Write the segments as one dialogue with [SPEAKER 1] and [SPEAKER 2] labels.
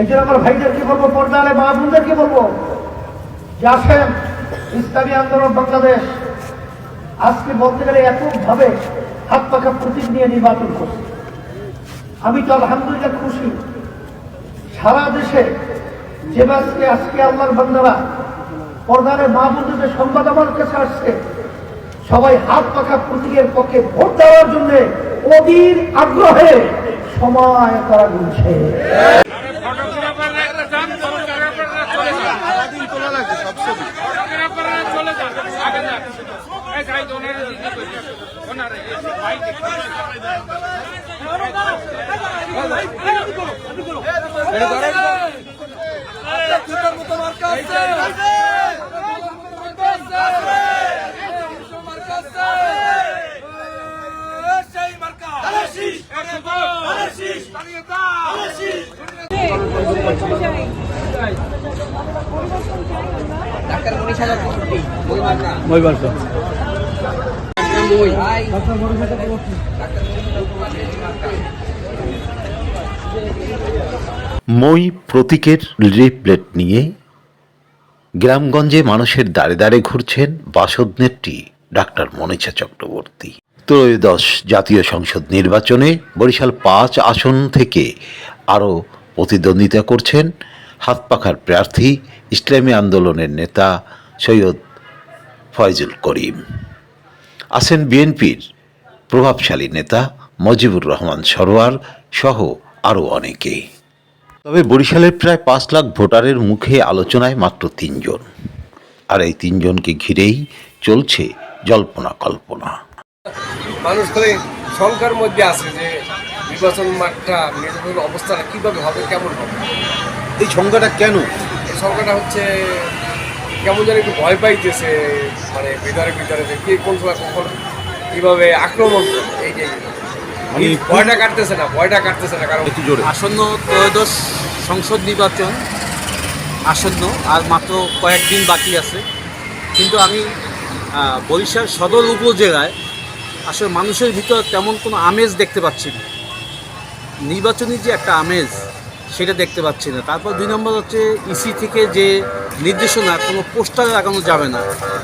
[SPEAKER 1] এই জন্য আমার ভাইদেরকে বলবো, পর্দালে মা বোনদেরকে বলবো যে আসেন, ইসলামী আন্দোলন বাংলাদেশ আজকে বলতে গেলে এককভাবে হাত পাখা প্রতীক নিয়ে নির্বাচন করছে। আমি তো আলহামদুলিল্লাহ খুশি, সারা দেশে যে আজকে আল্লাহর বান্দারা পর্দারে মা বোনদের সংবাদ আমার কাছে আসছে, সবাই হাত পাখা প্রতীকের পক্ষে ভোট দেওয়ার জন্য অধীর আগ্রহে সময় তারা গুনছে।
[SPEAKER 2] মই প্রতীকের লিফলেট নিয়ে গ্রামগঞ্জে মানুষের দ্বারে দ্বারে ঘুরছেন বাসদনেত্রী ডাক্তার মনীষা চক্রবর্তী। ত্রয়োদশ জাতীয় সংসদ নির্বাচনে বরিশাল ৫ আসন থেকে আরও প্রতিদ্বন্দ্বিতা করছেন হাতপাখার প্রার্থী ইসলামী আন্দোলনের নেতা সৈয়দ ফয়জুল করিম। আছেন বিএনপির প্রভাবশালী নেতা মজিবুর রহমান সরোয়ার সহ আরও অনেকে। তবে বরিশালের প্রায় ৫ লাখ ভোটারের মুখে আলোচনায় মাত্র ৩ জন, আর এই ৩ জনকে ঘিরেই চলছে জল্পনা কল্পনা।
[SPEAKER 3] মানুষ খালি শঙ্কার মধ্যে আছে যে নির্বাচন মাঠটা, নির্বাচন অবস্থাটা কীভাবে হবে, কেমন হবে।
[SPEAKER 2] এই সংখ্যাটা কেন?
[SPEAKER 3] এই সংখ্যাটা হচ্ছে কেমন যেন একটু ভয় পাইতেছে, মানে ভিতরে ভিতরে যে কে কোন সময় কখন কীভাবে আক্রমণ করবে, এইটাই ভয়টা কাটতেছে না কারণ
[SPEAKER 4] আসন্ন ত্রয়োদশ সংসদ নির্বাচন আসন্ন, আর মাত্র কয়েকদিন বাকি আছে। কিন্তু আমি বরিশাল সদর উপজেলায় আসলে মানুষের ভিতর তেমন কোনো আমেজ দেখতে পাচ্ছি না। নির্বাচনী যে একটা আমেজ সেটা দেখতে পাচ্ছি না। তারপর 2 নম্বর হচ্ছে ইসি থেকে যে নির্দেশনা, কোনো পোস্টার লাগানো যাবে না।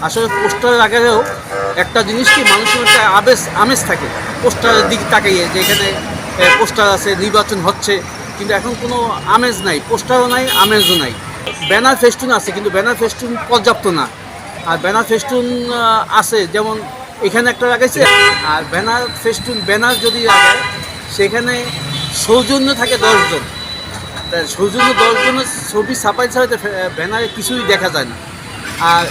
[SPEAKER 4] আসলে পোস্টার লাগালেও একটা জিনিস কি, মানুষের একটা আমেজ থাকে পোস্টারের দিকে তাকাইয়ে, যে এখানে পোস্টার আছে, নির্বাচন হচ্ছে, কিন্তু এখন কোনো আমেজ নাই, পোস্টারও নাই, আমেজও নাই। ব্যানার ফেস্টুন আছে, কিন্তু ব্যানার ফেস্টুন পর্যাপ্ত না। আর ব্যানার ফেস্টুন আছে, যেমন এখানে একটা লাগাইছে, আর ব্যানার যদি লাগায় সেখানে সৌজন্য থাকে 10 জন, সৌজন্য 10 জনের ছবি ছাপাই ছাড়া ব্যানারে কিছুই দেখা যায় না। আর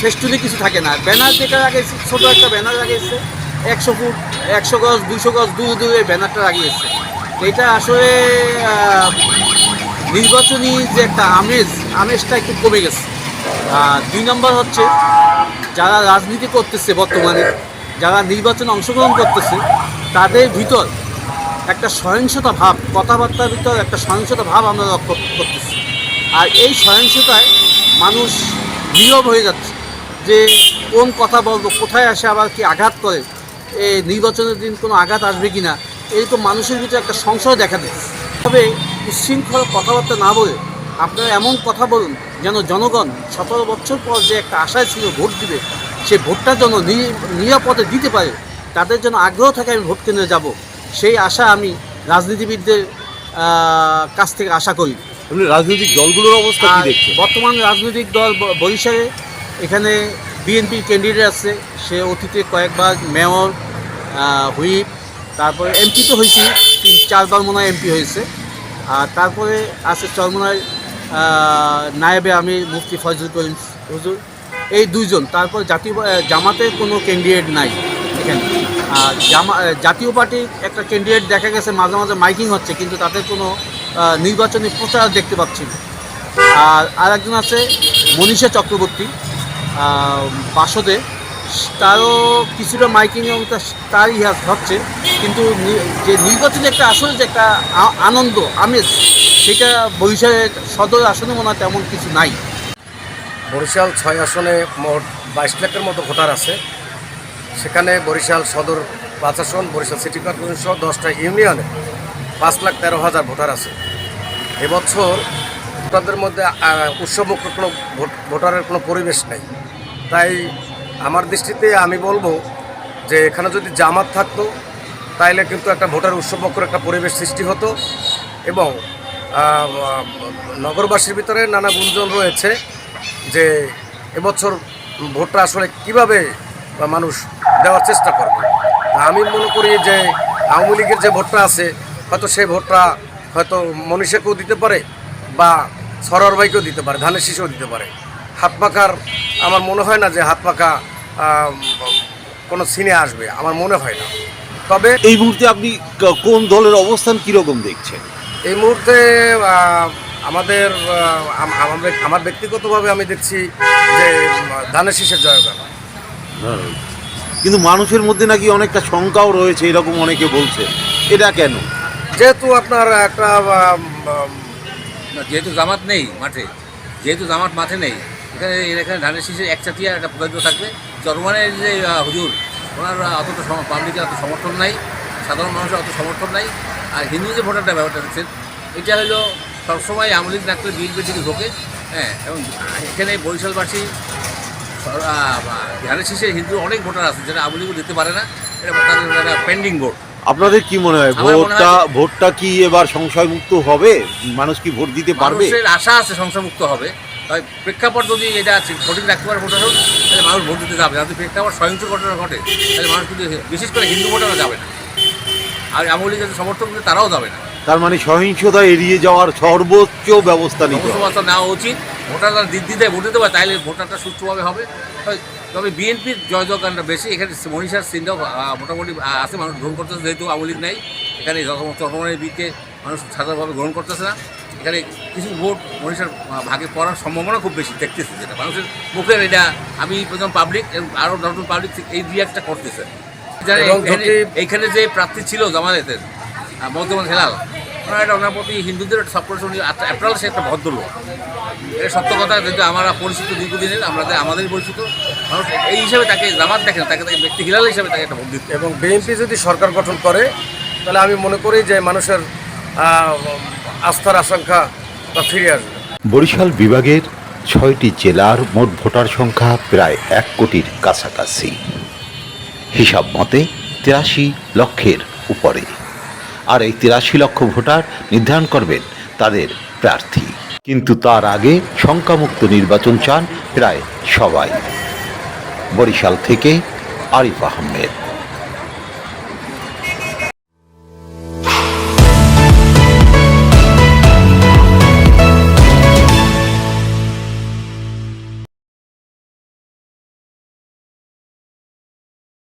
[SPEAKER 4] ফেস্টুনে কিছু থাকে না। ব্যানার যেটা লাগাইছে, ছোটো একটা ব্যানার লাগাইছে, 100 ফুট 100 গজ 200 গজ দূরে ব্যানারটা লাগিয়েছে। এটা আসলে নির্বাচনী যে একটা আমেজটা একটু কমে গেছে। আর 2 নম্বর হচ্ছে, যারা রাজনীতি করতেছে বর্তমানে, যারা নির্বাচনে অংশগ্রহণ করতেছে, তাদের ভিতর একটা সহিংসতা ভাব, কথাবার্তার ভিতর একটা সহিংসতা ভাব আমরা লক্ষ্য করতেছি। আর এই সহিংসতায় মানুষ নীরব হয়ে যাচ্ছে, যে কোন কথা বলবো, কোথায় আসে আবার কি আঘাত করে, এই নির্বাচনের দিন কোনো আঘাত আসবে কি না, এরকম মানুষের ভিতরে একটা সংশয় দেখা দিচ্ছে। তবে উচ্ছৃঙ্খল কথাবার্তা না বলে আপনারা এমন কথা বলুন যেন জনগণ 17 বছর পর যে একটা আশায় ছিল ভোট দিবে, সেই ভোটটা যেন নিরাপদে দিতে পারে, তাদের জন্য আগ্রহ থাকে আমি ভোট কেন্দ্রে যাব, সেই আশা আমি রাজনীতিবিদদের কাছ থেকে আশা করি।
[SPEAKER 2] রাজনৈতিক দলগুলোর অবস্থা কি দেখছে?
[SPEAKER 4] বর্তমান রাজনৈতিক দল বরিশালে এখানে বিএনপির ক্যান্ডিডেট আছে, সে অতীতে কয়েকবার মেয়র, হুইপ, তারপরে এমপি তো হয়েছি, 3-4 বার মনে হয় এমপি হয়েছে। আর তারপরে আছে চরমোনাই নায়েবে আমির মুফতি ফয়জুল করিম হুজুর, এই 2 জন। তারপর জামাতের কোনো ক্যান্ডিডেট নাই এখানে। আর জাতীয় পার্টির একটা ক্যান্ডিডেট দেখা গেছে, মাঝে মাঝে মাইকিং হচ্ছে, কিন্তু তাদের কোনো নির্বাচনী প্রচার দেখতে পাচ্ছি না। আর আরেকজন আছে মনীষা চক্রবর্তী বাসদে, তারও কিছুটা মাইকিং এবং তার হচ্ছে, কিন্তু যে নির্বাচনে একটা আসলে যে একটা আনন্দ আমেজ, সেটা বরিশালের সদর আসনে মনে হয় তেমন কিছু নাই।
[SPEAKER 3] বরিশাল 6 আসনে মোট 22 লাখের মতো ভোটার আছে। সেখানে বরিশাল সদর 5 আসন, বরিশাল সিটি কর্পোরেশন সহ 10টা ইউনিয়নে 5,13,000 ভোটার আছে।
[SPEAKER 5] এবছর ভোটারদের মধ্যে উৎসবমুক্ত কোনো ভোটারের কোনো পরিবেশ নেই। তাই আমার দৃষ্টিতে আমি বলবো যে এখানে যদি জামাত থাকতো তাইলে কিন্তু একটা ভোটার উৎসবমুখর একটা পরিবেশ সৃষ্টি হতো এবং নগরবাসীর ভিতরে নানা গুঞ্জন রয়েছে যে এবছর ভোটটা আসলে কিভাবে মানুষ দেওয়ার চেষ্টা করবে। আমি মনে করি যে আওয়ামী লীগের যে ভোটটা আছে হয়তো সেই ভোটটা হয়তো মনীষাকেও দিতে পারে বা সরোয়ার ভাইকেও দিতে পারে, ধানের শীষেও দিতে পারে। হাত পাখার আমার মনে হয় না যে হাত পাখা কোনো সিনে আসবে, আমার মনে হয় না। তবে
[SPEAKER 6] এই মুহূর্তে আপনি কোন দলের অবস্থান কিরকম দেখছেন?
[SPEAKER 5] এই মুহূর্তে আমার ব্যক্তিগতভাবে আমি দেখছি যে ধানের শীষের জয়গান।
[SPEAKER 6] কিন্তু মানুষের মধ্যে নাকি অনেকটা শঙ্কাও রয়েছে, এরকম অনেকে বলছে, এটা কেন?
[SPEAKER 5] যেহেতু আপনার একটা
[SPEAKER 7] যেহেতু জামাত নেই মাঠে, যেহেতু জামাত মাঠে নেই, এখানে ধানের শীষের একচাটিয়া একটা প্রযোজ্য থাকবে। চরমানের যে হুজুর, ওনার অতটা পাবলিকের অত সমর্থন নাই, সাধারণ মানুষের অত সমর্থন নাই। আর হিন্দু যে ভোটারটা ব্যাপারটা দেখছেন, এটা হলো সবসময় আওয়ামী লীগ না করে বিএনপির দিকে ঢোকে। হ্যাঁ, এবং এখানে বরিশালবাসী ধানের শীষে হিন্দু অনেক ভোটার আছে যেটা আওয়ামী লীগও দিতে পারে না, এটা তাদের পেন্ডিং ভোট।
[SPEAKER 6] আপনাদের কি মনে হয়
[SPEAKER 7] আমার মনে হয়
[SPEAKER 6] ভোটটা কি এবার সংশয়মুক্ত হবে? মানুষ কি ভোট দিতে পারবে?
[SPEAKER 7] মানুষের আশা আছে সংশয়মুক্ত হবে। তবে প্রেক্ষাপট যদি এটা সঠিক রাখতে পারে ভোটার হোক, তাহলে মানুষ ভোট দিতে যাবে। যদি প্রেক্ষাপট সহিংস ঘটনা ঘটে তাহলে মানুষ কিন্তু বিশেষ করে হিন্দু ভোটাররা যাবে না, আর আওয়ামী লীগের সমর্থন করতে তারাও যাবে না।
[SPEAKER 6] তার মানে সহিংসতা এড়িয়ে যাওয়ার সর্বোচ্চ ব্যবস্থা নিতে হবে।
[SPEAKER 7] ব্যবস্থা নেওয়া উচিত। ভোটাররা দিদিতে ভোট দিতে পারে, তাহলে ভোটারটা সুষ্ঠুভাবে হবে। তবে বিএনপির জয়গানটা বেশি। এখানে মনীষার চিন্তাও মোটামুটি আছে, মানুষ গ্রহণ করতেছে। যেহেতু আওয়ামী লীগ নেই এখানে, চরমানের দিকে মানুষ সাধারণভাবে গ্রহণ করতেছে না। এখানে কিছু ভোট মনীষার ভাগে পড়ার সম্ভাবনা খুব বেশি দেখতেছে, যেটা মানুষের মুখের। এটা আমি প্রথম পাবলিক এবং আরও নতুন পাবলিক এই রিয়াক্টটা করতেছে। এইখানে যে প্রার্থী ছিল জামায়াতের মধ্যমান হেলাল, ওনার প্রতি হিন্দুদের একটা সাপোর্ট, অ্যাপ্রাল সে একটা ভদ্রলোক, এটা সত্য কথা। যেহেতু আমরা পরিচিত দীর্ঘদিনের, আমাদের পরিচিত মানুষ এই হিসাবে তাকে জামাত দেখেন, তাকে ব্যক্তি হিলাল হিসাবে তাকে একটা ভোট দিতে।
[SPEAKER 5] এবং বিএনপি যদি সরকার গঠন করে তাহলে আমি মনে করি যে মানুষের আস্থার আশঙ্কা ফিরে আসবে।
[SPEAKER 2] বরিশাল বিভাগের 6টি জেলার মোট ভোটার সংখ্যা প্রায় 1 কোটির কাছাকাছি। হিসাব মতে 83 লক্ষের উপরে। আর এই 83 লক্ষ ভোটার নির্ধারণ করবেন তাদের প্রার্থী। কিন্তু তার আগে শঙ্কামুক্ত নির্বাচন চান প্রায় সবাই। বরিশাল থেকে আরিফ আহমেদ।